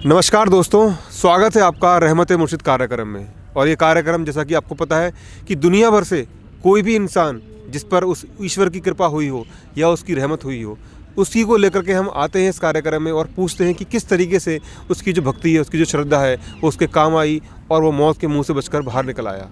नमस्कार दोस्तों, स्वागत है आपका रहमत मुर्शिद कार्यक्रम में। और ये कार्यक्रम जैसा कि आपको पता है कि दुनिया भर से कोई भी इंसान जिस पर उस ईश्वर की कृपा हुई हो या उसकी रहमत हुई हो, उसी को लेकर के हम आते हैं इस कार्यक्रम में और पूछते हैं कि किस तरीके से उसकी जो भक्ति है, उसकी जो श्रद्धा है, वो उसके काम आई और वो मौत के मुंह से बचकर बाहर निकल आया।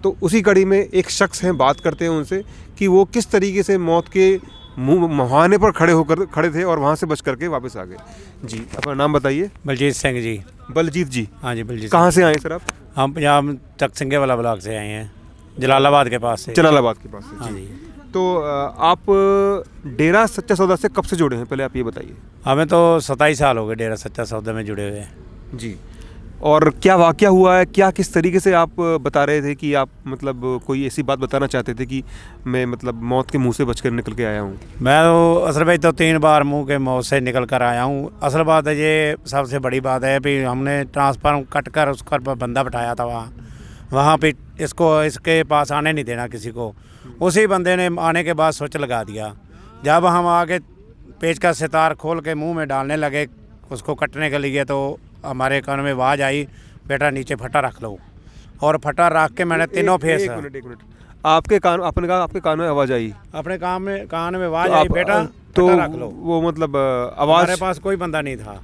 तो उसी कड़ी में एक शख्स हैं, बात करते हैं उनसे कि वो किस तरीके से मौत के मुहाने पर खड़े थे और वहाँ से बच करके वापस आ गए। जी, अपना नाम बताइए। बलजीत सिंह जी। बलजीत जी। हाँ जी, बलजीत। कहाँ से आए सर आप? हम पंजाब तकसिंगे वाला ब्लॉक से आए हैं, जलालाबाद के पास से। जलालाबाद के पास से। हाँ जी। तो आप डेरा सच्चा सौदा से कब से जुड़े हैं, पहले आप ये बताइए। हमें तो 27 साल हो गए डेरा सच्चा सौदा में जुड़े हुए हैं जी। और क्या वाक़या हुआ है, क्या किस तरीके से आप बता रहे थे कि आप मतलब कोई ऐसी बात बताना चाहते थे कि मैं मतलब मौत के मुंह से बचकर निकल के आया हूँ? मैं तो असल में तो 3 बार मुंह के मौत से निकल कर आया हूँ। असल बात है, ये सबसे बड़ी बात है कि हमने ट्रांसफार्म कट कर उस पर बंदा बिठाया था वहाँ पे इसके पास आने नहीं देना किसी को। उसी बंदे ने आने के बाद स्विच लगा दिया। जब हम आगे पेच का सितार खोल के मुँह में डालने लगे उसको कटने के लिए, तो हमारे कान में आवाज़ आई, बेटा नीचे फटा रख लो। और फटा रख के मैंने तीनों फेस। एक मिनट, आपके कान, आपने कहा आपके कान में आवाज़ आई? अपने कान में आवाज़ आई, बेटा तो फटा रख लो। वो मतलब आवाज़, हमारे पास कोई बंदा नहीं था,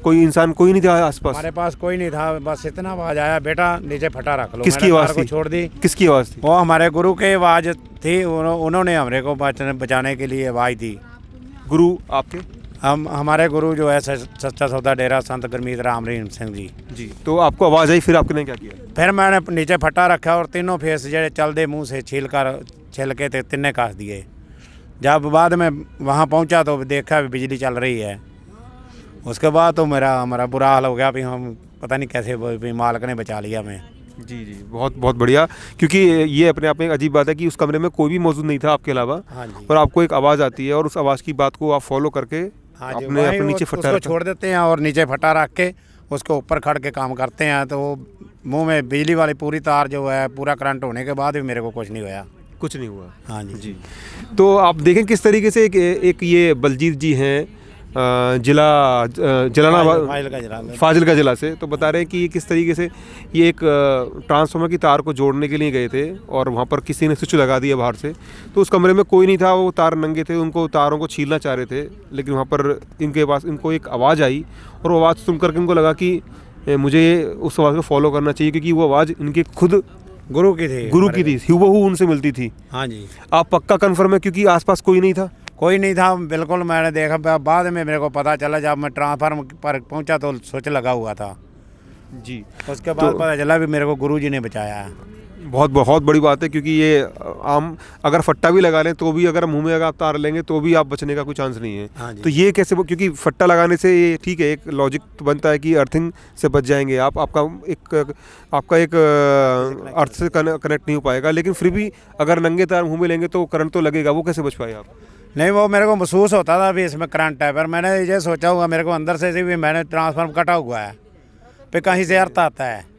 कोई इंसान कोई नहीं था आसपास? हमारे पास कोई नहीं था, बस इतना आवाज़ आया, बेटा नीचे फटा रख लो। किसकी आवाज़ थी? छोड़ दी। किसकी आवाज़ थी? वो हमारे गुरु की आवाज़ थी। उन्होंने हमरे को बचाने के लिए आवाज़ दी। गुरु आपके? हमारे गुरु जो है सच्चा सौदा डेरा संत गुरमीत राम रहीम सिंह जी। जी। तो आपको आवाज़ आई, फिर आपने क्या किया? फिर मैंने नीचे फटा रखा और तीनों फेस जो चलते मुँह से छिल के थे, तिन्ने काट दिए। जब बाद में वहाँ पहुँचा तो देखा भी बिजली चल रही है। उसके बाद तो हमारा बुरा हाल हो गया। भी हम पता नहीं कैसे भी मालिक ने बचा लिया हमें। जी जी, बहुत बहुत बढ़िया। क्योंकि ये अपने आप में एक अजीब बात है कि उस कमरे में कोई भी मौजूद नहीं था आपके अलावा। हाँ जी। और आपको एक आवाज़ आती है और उस आवाज़ की बात को आप फॉलो करके अपने नीचे फटा उसको छोड़ देते हैं और नीचे फटा रख के उसके ऊपर खड़ के काम करते हैं। तो मुंह में बिजली वाली पूरी तार जो है, पूरा करंट होने के बाद भी मेरे को कुछ नहीं हुआ। कुछ नहीं हुआ? हाँ जी। जी। तो आप देखें किस तरीके से एक ये बलजीत जी हैं, जलालाबाद फाजिल जिला से, तो बता रहे हैं कि ये किस तरीके से ये एक ट्रांसफार्मर की तार को जोड़ने के लिए गए थे और वहाँ पर किसी ने स्विच लगा दिया बाहर से। तो उस कमरे में कोई नहीं था, वो तार नंगे थे, उनको तारों को छीलना चाह रहे थे। लेकिन वहाँ पर इनके पास इनको एक आवाज़ आई और वो आवाज़ सुन करके इनको लगा कि मुझे उस आवाज़ को फॉलो करना चाहिए, क्योंकि वो आवाज़ इनके खुद गुरु की थी, हूबहू उनसे मिलती थी। हाँ जी। आप पक्का कन्फर्म है? क्योंकि आसपास कोई नहीं था। कोई नहीं था बिल्कुल। मैंने देखा, बाद में मेरे को पता चला जब मैं ट्रांसफार्मर पर पहुंचा तो स्विच लगा हुआ था। जी। उसके बाद पता चला भी मेरे को गुरुजी ने बचाया है। बहुत बहुत बड़ी बात है, क्योंकि ये आम अगर फट्टा भी लगा लें तो भी, अगर मुंह में अगर आप तार लेंगे तो भी आप बचने का कोई चांस नहीं है। हाँ जी। तो ये कैसे, क्योंकि फट्टा लगाने से ये ठीक है, एक लॉजिक तो बनता है कि अर्थिंग से बच जाएंगे आप, आपका एक अर्थ से कनेक्ट नहीं हो पाएगा। लेकिन फिर भी अगर नंगे तार मुँह में लेंगे तो करंट तो लगेगा, वो कैसे बच पाए आप? नहीं, वो मेरे को महसूस होता था भी इसमें करंट है, पर मैंने ये सोचा हुआ मेरे को अंदर से भी मैंने ट्रांसफार्मर कटा हुआ है, फिर कहीं से अर्थ आता है।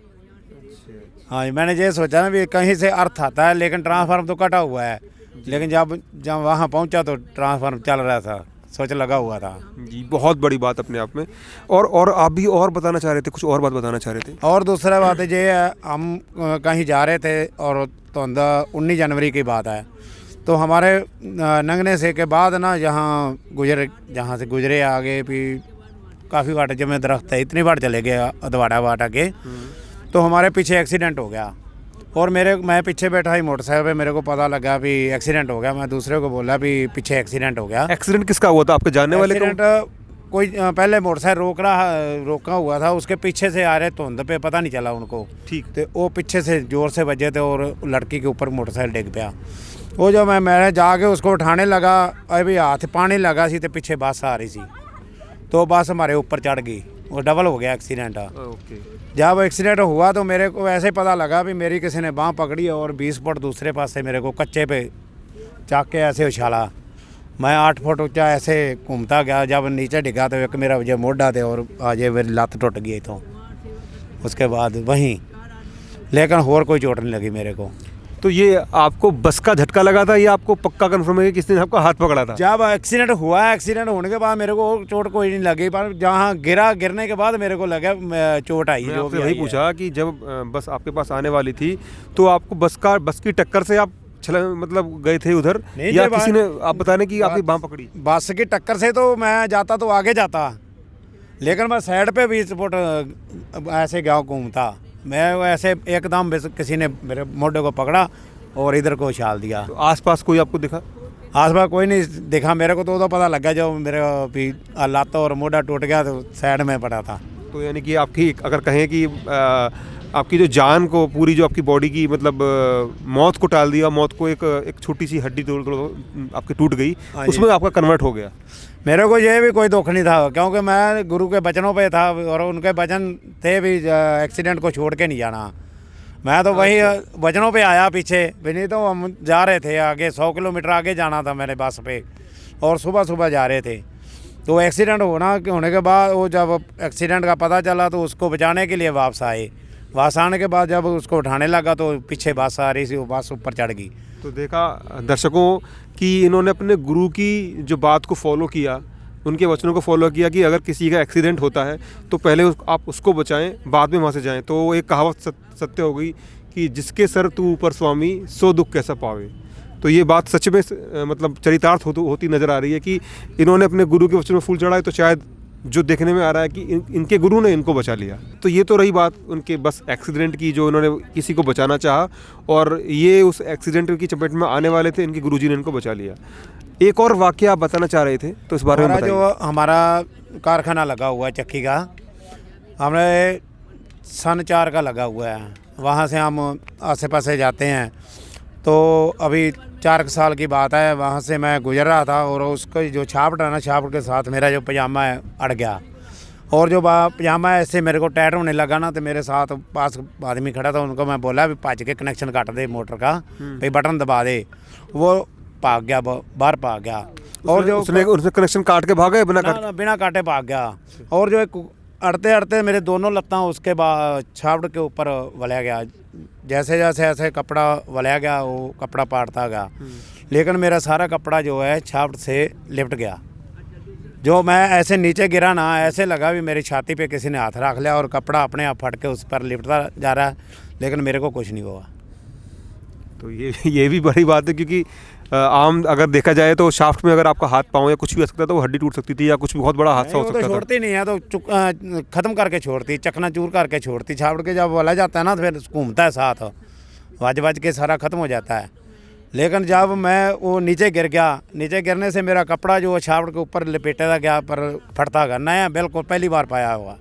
हाँ जी, मैंने ये सोचा ना भी कहीं से अर्थ आता है, लेकिन ट्रांसफार्मर तो कटा हुआ है। लेकिन जब वहाँ पहुँचा तो ट्रांसफार्मर चल रहा था, स्विच लगा हुआ था। जी, बहुत बड़ी बात अपने आप में। और आप भी और बताना चाह रहे थे, कुछ और बात बताना चाह रहे थे? और दूसरा बात है ये, हम कहीं जा रहे थे और तो 19 जनवरी की बात है। तो हमारे नंगने से के बाद ना जहाँ से गुजरे आगे भी काफ़ी वाट जब में दरख्त है, इतनी बार चले गए अधवाड़ा वाटा के। तो हमारे पीछे एक्सीडेंट हो गया और मैं पीछे बैठा ही मोटरसाइकिल पे, मेरे को पता लगा भी एक्सीडेंट हो गया। मैं दूसरे को बोला भी पीछे एक्सीडेंट हो गया। एक्सीडेंट किसका हुआ था? आपके जानने वाले का? एक्सीडेंट कोई पहले मोटरसाइकिल रोका हुआ था, उसके पीछे से आ रहे धुंध पे, पता नहीं चला उनको। ठीक। तो वो पीछे से जोर से बजे थे और लड़की के ऊपर मोटरसाइकिल डिग पाया। वो जो मैंने जाके उसको उठाने लगा, अभी हाथ पानी लगा सी तो पीछे बस आ रही सी, तो बस हमारे ऊपर चढ़ गई, वो डबल हो गया एक्सीडेंट। ओके। जब एक्सीडेंट हुआ तो मेरे को ऐसे पता लगा भी मेरी किसी ने बाँह पकड़ी और 20 फुट दूसरे पास से मेरे को कच्चे पे चाक के ऐसे उछाला। मैं 8 फुट ऊँचा ऐसे घूमता गया। जब नीचे डिगा तो एक मेरा जो मोढ़ा थे और आज मेरी लत टूट गई। तो उसके बाद वहीं, लेकिन और कोई चोट नहीं लगी मेरे को। तो ये आपको बस का झटका लगा था या आपको पक्का कंफर्म है कि किसी ने आपका हाथ पकड़ा था? जब एक्सीडेंट हुआ, एक्सीडेंट होने के बाद मेरे को चोट कोई नहीं लगी, पर जहाँ गिरने के बाद मेरे को लगा चोट आई। मैं जो आपसे भी वही आई है। पूछा कि जब बस आपके पास आने वाली थी तो आपको बस की टक्कर से आप मतलब गए थे उधर, नहीं, या जब किसी ने आप बताने की आपकी बाँह पकड़ी? बस की टक्कर से तो मैं जाता तो आगे जाता, लेकिन मैं साइड पे 20 फुट ऐसे गया घूमता। मैं ऐसे एकदम किसी ने मेरे मोढे को पकड़ा और इधर को उछाल दिया। तो आसपास कोई आपको दिखा? आसपास कोई नहीं दिखा मेरे को, तो पता लगा जब मेरे भी लात और मोढा टूट गया तो साइड में पड़ा था। तो यानी कि आपकी अगर कहें कि आपकी जो जान को, पूरी जो आपकी बॉडी की मतलब मौत को टाल दिया, मौत को एक छोटी सी हड्डी तोड़ आपकी टूट गई, हाँ जी। उसमें आपका कन्वर्ट हो गया। मेरे को ये भी कोई दुख नहीं था, क्योंकि मैं गुरु के वचनों पे था और उनके वचन थे भी एक्सीडेंट को छोड़ के नहीं जाना। मैं तो वही वचनों पे आया पीछे भी, नहीं तो हम जा रहे थे आगे 100 किलोमीटर आगे जाना था मेरे बस पे, और सुबह सुबह जा रहे थे। तो एक्सीडेंट होने के बाद वो जब एक्सीडेंट का पता चला तो उसको बचाने के लिए वापस आए। वापस आने के बाद जब उसको उठाने लगा तो पीछे बस आ रही थी, वो बस ऊपर चढ़ गई। तो देखा दर्शकों कि इन्होंने अपने गुरु की जो बात को फॉलो किया, उनके वचनों को फॉलो किया कि अगर किसी का एक्सीडेंट होता है तो पहले आप उसको बचाएं, बाद में वहाँ से जाएं। तो एक कहावत सत्य हो गई कि जिसके सर तू ऊपर स्वामी, सो दुख कैसा पावे। तो ये बात सच में मतलब चरितार्थ होती नज़र आ रही है कि इन्होंने अपने गुरु के वचनों में फूल चढ़ाए, तो शायद जो देखने में आ रहा है कि इनके गुरु ने इनको बचा लिया। तो ये तो रही बात उनके बस एक्सीडेंट की, जो इन्होंने किसी को बचाना चाहा और ये उस एक्सीडेंट की चपेट में आने वाले थे, इनके गुरुजी ने इनको बचा लिया। एक और वाक़या आप बताना चाह रहे थे, तो इस बारे में बताइए। जो हमारा कारखाना लगा हुआ है चक्की का, हमारे सन 4 का लगा हुआ है। वहाँ से हम आसे पासे जाते हैं। तो अभी 4 साल की बात है, वहाँ से मैं गुजर रहा था और उसको जो छापट है ना, छापट के साथ मेरा जो पजामा है अड़ गया, और जो पजामा ऐसे मेरे को टाइट होने लगा ना, तो मेरे साथ पास आदमी खड़ा था, उनको मैं बोला भी भज के कनेक्शन काट दे मोटर का, भाई बटन दबा दे। वो भाग गया, बाहर भाग गया। और जो उसने कनेक्शन काट के भागा, बिना काटे भाग गया। और जो एक अड़ते अड़ते मेरे दोनों लत्ता उसके बाद छापड़ के ऊपर वलया गया। जैसे जैसे ऐसे कपड़ा वलया गया, वो कपड़ा पाटता गया, लेकिन मेरा सारा कपड़ा जो है छापड़ से लिपट गया। जो मैं ऐसे नीचे गिरा ना, ऐसे लगा भी मेरी छाती पे किसी ने हाथ रख लिया और कपड़ा अपने आप फट के उस पर लिपटता जा रहा है, लेकिन मेरे को कुछ नहीं हुआ। तो ये भी बड़ी बात है, क्योंकि आम अगर देखा जाए तो शाफ्ट में अगर आपका हाथ पाँव या कुछ भी आ सकता था, तो वो हड्डी टूट सकती थी या कुछ भी बहुत बड़ा हादसा हो सकता था। छोड़ती नहीं है तो ख़त्म करके छोड़ती, चकनाचूर करके छोड़ती। छापड़ के जब वाला जाता है ना, तो फिर घूमता है साथ, वज के सारा ख़त्म हो जाता है। लेकिन जब मैं वो नीचे गिर गया, नीचे गिरने से मेरा कपड़ा जो छापड़ के ऊपर लपेटा गया, पर फटता गया, नया बिल्कुल पहली बार पाया हुआ।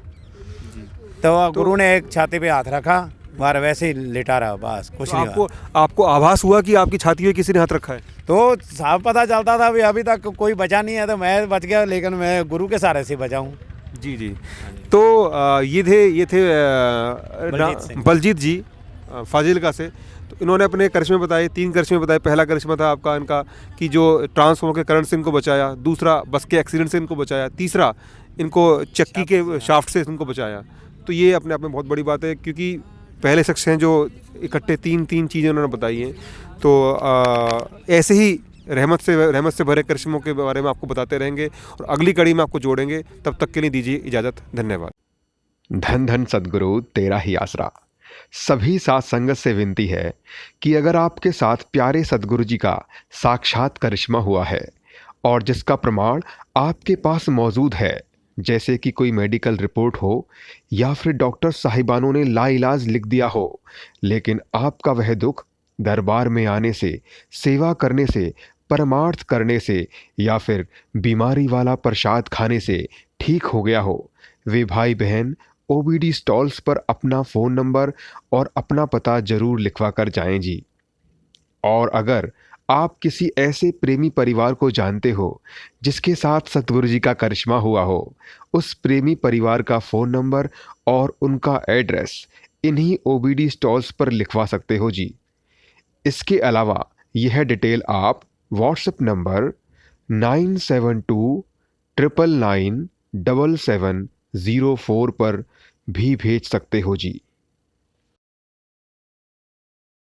तो गुरु ने एक छाती पे हाथ रखा, बार वैसे ही लेटा रहा, बस कुछ नहीं। आपको आभास हुआ कि आपकी छाती पे किसी ने हाथ रखा है? तो साफ पता चलता था अभी तक कोई बचा नहीं है, तो मैं बच गया, लेकिन मैं गुरु के सहारे से बचा हूँ। जी जी। तो ये थे बलजीत जी फाजिलका से। तो इन्होंने अपने करिश्मे बताए, 3 करिश्मे बताए। पहला करिश्मा था आपका इनका कि जो ट्रांसफार्मर के करंट से इनको बचाया, दूसरा बस के एक्सीडेंट से इनको बचाया, तीसरा इनको चक्की के शाफ्ट से इनको बचाया। तो ये अपने आप में बहुत बड़ी बात है, क्योंकि पहले शख्स हैं जो इकट्ठे 3 चीज़ें उन्होंने बताई हैं। तो ऐसे ही रहमत से भरे करिश्मों के बारे में आपको बताते रहेंगे और अगली कड़ी में आपको जोड़ेंगे। तब तक के लिए दीजिए इजाज़त। धन्यवाद। धन धन सद्गुरु तेरा ही आसरा। सभी साथ संगत से विनती है कि अगर आपके साथ प्यारे सद्गुरु जी का साक्षात करिश्मा हुआ है और जिसका प्रमाण आपके पास मौजूद है, जैसे कि कोई मेडिकल रिपोर्ट हो या फिर डॉक्टर साहिबानों ने लाइलाज लिख दिया हो, लेकिन आपका वह दुख दरबार में आने से, सेवा करने से, परमार्थ करने से या फिर बीमारी वाला प्रसाद खाने से ठीक हो गया हो, वे भाई बहन ओबीडी स्टॉल्स पर अपना फ़ोन नंबर और अपना पता ज़रूर लिखवा कर जाएं जी। और अगर आप किसी ऐसे प्रेमी परिवार को जानते हो जिसके साथ सतगुरु जी का करिश्मा हुआ हो, उस प्रेमी परिवार का फ़ोन नंबर और उनका एड्रेस इन्हीं ओबीडी स्टॉल्स पर लिखवा सकते हो जी। इसके अलावा यह डिटेल आप व्हाट्सएप नंबर 9729997704 पर भी भेज सकते हो जी।